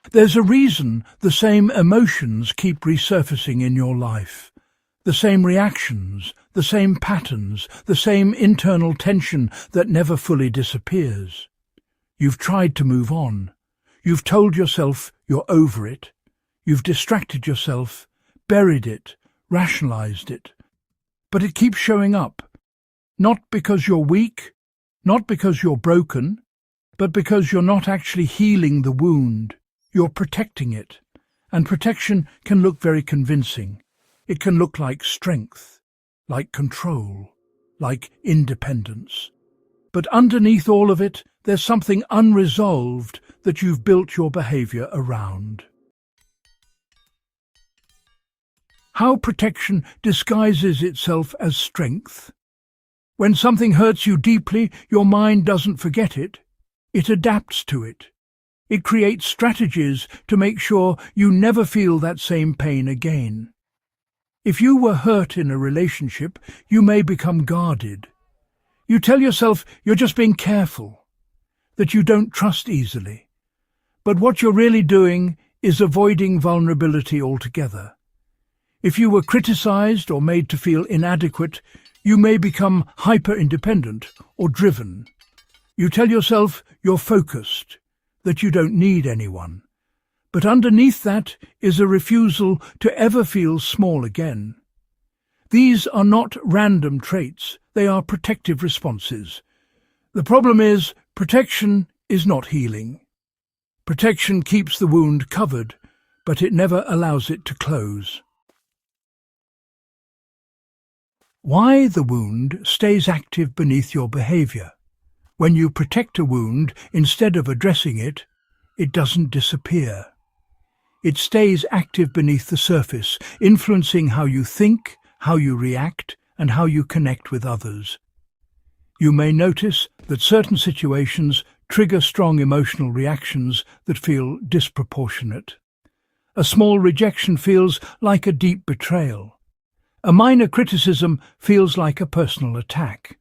There's a reason the same emotions keep resurfacing in your life. The same reactions, the same patterns, the same internal tension that never fully disappears. You've tried to move on. You've told yourself you're over it. You've distracted yourself, buried it, rationalized it. But it keeps showing up. Not because you're weak, not because you're broken, but because you're not actually healing the wound. You're protecting it. And protection can look very convincing. It can look like strength, like control, like independence. But underneath all of it, there's something unresolved that you've built your behavior around. How protection disguises itself as strength. When something hurts you deeply, your mind doesn't forget it. It adapts to it. It creates strategies to make sure you never feel that same pain again. If you were hurt in a relationship, you may become guarded. You tell yourself you're just being careful, that you don't trust easily. But what you're really doing is avoiding vulnerability altogether. If you were criticized or made to feel inadequate, you may become hyper-independent or driven. You tell yourself you're focused, that you don't need anyone. But underneath that is a refusal to ever feel small again. These are not random traits, they are protective responses. The problem is, protection is not healing. Protection keeps the wound covered, but it never allows it to close. Why the wound stays active beneath your behavior. When you protect a wound instead of addressing it, it doesn't disappear. It stays active beneath the surface, influencing how you think, how you react, and how you connect with others. You may notice that certain situations trigger strong emotional reactions that feel disproportionate. A small rejection feels like a deep betrayal. A minor criticism feels like a personal attack.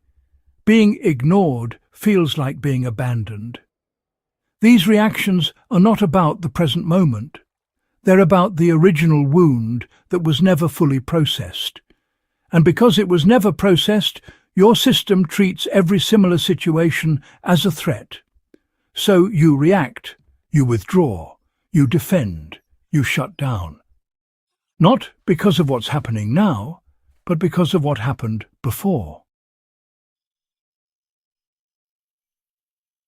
Being ignored feels like being abandoned. These reactions are not about the present moment. They're about the original wound that was never fully processed. And because it was never processed, your system treats every similar situation as a threat. So you react, you withdraw, you defend, you shut down. Not because of what's happening now, but because of what happened before.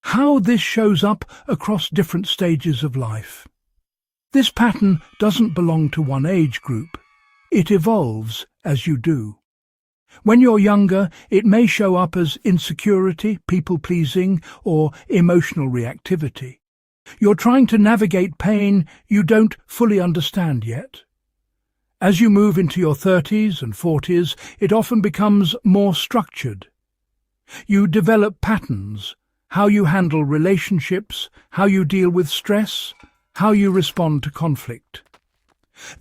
How this shows up across different stages of life. This pattern doesn't belong to one age group. It evolves as you do. When you're younger, it may show up as insecurity, people-pleasing, or emotional reactivity. You're trying to navigate pain you don't fully understand yet. As you move into your 30s and 40s, it often becomes more structured. You develop patterns, how you handle relationships, how you deal with stress, how you respond to conflict.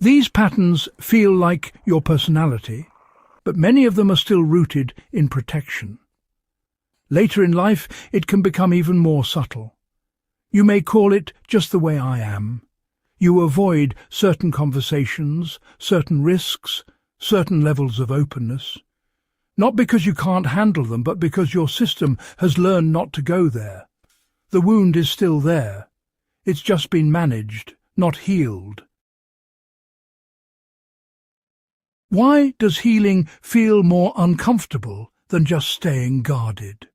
These patterns feel like your personality, but many of them are still rooted in protection. Later in life, it can become even more subtle. You may call it just the way I am. You avoid certain conversations, certain risks, certain levels of openness. Not because you can't handle them, but because your system has learned not to go there. The wound is still there. It's just been managed, not healed. Why does healing feel more uncomfortable than just staying guarded?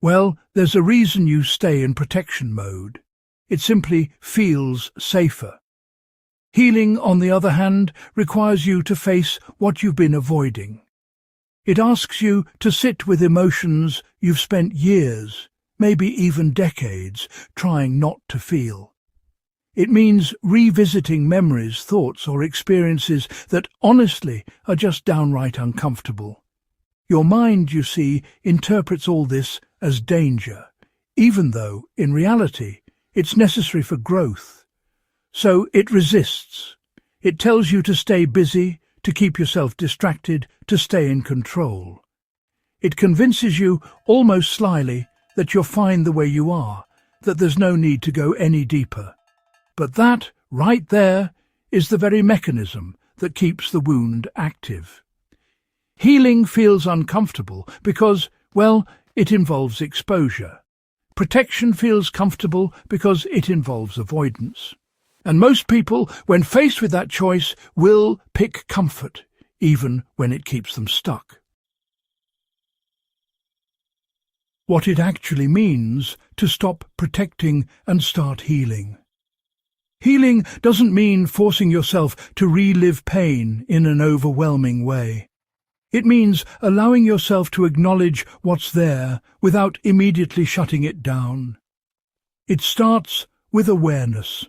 Well, there's a reason you stay in protection mode. It simply feels safer. Healing, on the other hand, requires you to face what you've been avoiding. It asks you to sit with emotions you've spent years, maybe even decades, trying not to feel. It means revisiting memories, thoughts, or experiences that honestly are just downright uncomfortable. Your mind, you see, interprets all this as danger, even though, in reality, it's necessary for growth. So it resists. It tells you to stay busy, to keep yourself distracted, to stay in control. It convinces you, almost slyly, that you're fine the way you are, that there's no need to go any deeper. But that, right there, is the very mechanism that keeps the wound active. Healing feels uncomfortable because, well, it involves exposure. Protection feels comfortable because it involves avoidance. And most people, when faced with that choice, will pick comfort, even when it keeps them stuck. What it actually means to stop protecting and start healing. Healing doesn't mean forcing yourself to relive pain in an overwhelming way. It means allowing yourself to acknowledge what's there without immediately shutting it down. It starts with awareness,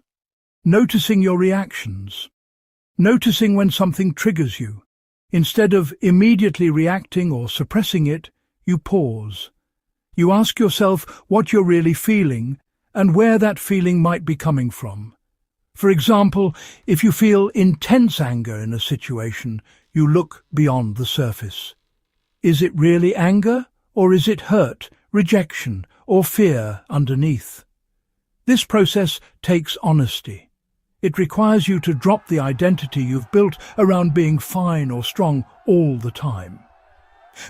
noticing your reactions, noticing when something triggers you. Instead of immediately reacting or suppressing it, you pause. You ask yourself what you're really feeling and where that feeling might be coming from. For example, if you feel intense anger in a situation, you look beyond the surface. Is it really anger, or is it hurt, rejection, or fear underneath? This process takes honesty. It requires you to drop the identity you've built around being fine or strong all the time.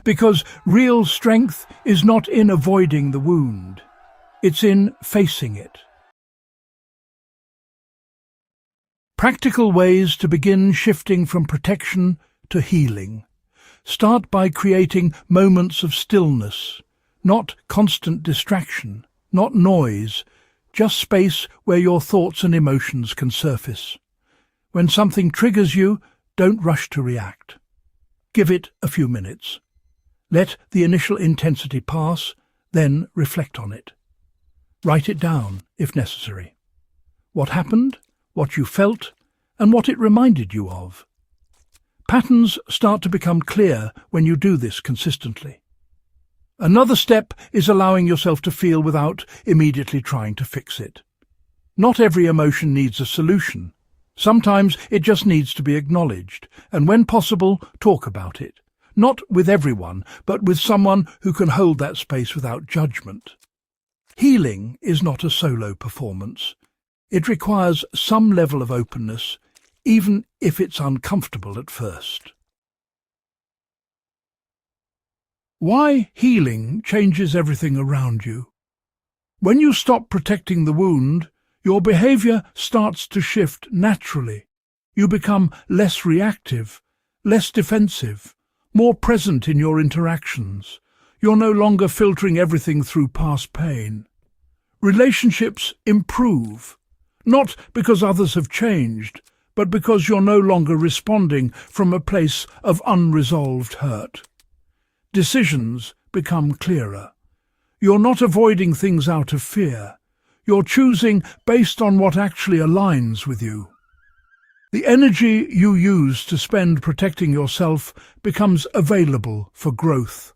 Because real strength is not in avoiding the wound. It's in facing it. Practical ways to begin shifting from protection to healing. Start by creating moments of stillness, not constant distraction, not noise, just space where your thoughts and emotions can surface. When something triggers you, don't rush to react. Give it a few minutes. Let the initial intensity pass, then reflect on it. Write it down, if necessary. What happened, what you felt, and what it reminded you of. Patterns start to become clear when you do this consistently. Another step is allowing yourself to feel without immediately trying to fix it. Not every emotion needs a solution. Sometimes it just needs to be acknowledged, and when possible, talk about it. Not with everyone, but with someone who can hold that space without judgment. Healing is not a solo performance. It requires some level of openness, even if it's uncomfortable at first. Why healing changes everything around you. When you stop protecting the wound, your behavior starts to shift naturally. You become less reactive, less defensive, more present in your interactions. You're no longer filtering everything through past pain. Relationships improve, not because others have changed, but because you're no longer responding from a place of unresolved hurt. Decisions become clearer. You're not avoiding things out of fear. You're choosing based on what actually aligns with you. The energy you use to spend protecting yourself becomes available for growth.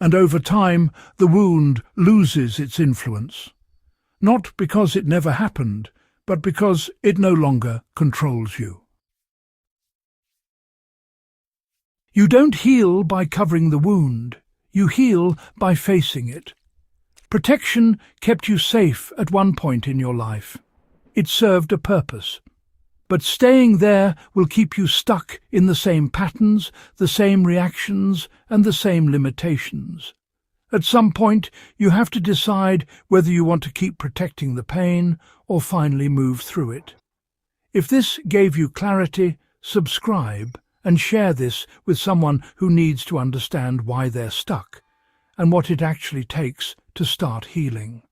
And over time, the wound loses its influence. Not because it never happened, but because it no longer controls you. You don't heal by covering the wound. You heal by facing it. Protection kept you safe at one point in your life. It served a purpose. But staying there will keep you stuck in the same patterns, the same reactions, and the same limitations. At some point, you have to decide whether you want to keep protecting the pain or finally move through it. If this gave you clarity, subscribe and share this with someone who needs to understand why they're stuck and what it actually takes to start healing.